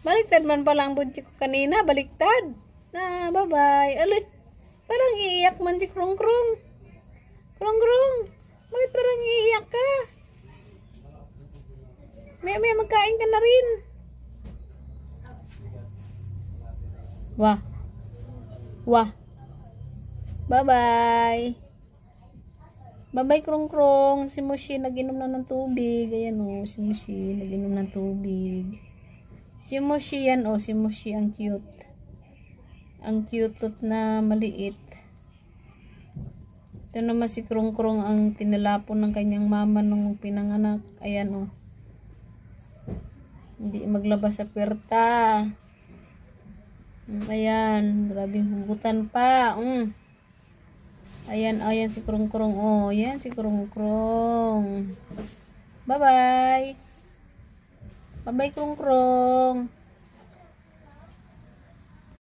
Baliktad man pala ang bunchi ko kanina. Baliktad. Na, bye-bye. Aloy, parang iiyak man si Krong Krong. Krong Krong, bakit parang iiyak ka? May magkain ka na rin. Wah. Wah. Bye-bye. Bye-bye, Krong Krong. Si Mushi naginom na ng tubig. Ayan o, si Mushi naginom ng tubig. Si Mushi yan o, si Mushi ang cute. Ang cute na maliit. Ito naman si Krong Krong ang tinalapon ng kanyang mama nung pinanganak. Ayan o. Hindi maglabas sa puwerta. Ayan, grabing hugutan pa. Ayan, ayan si Krong Krong. Oh, ayan si Krong Krong. Bye-bye. Bye-bye, Krong Krong.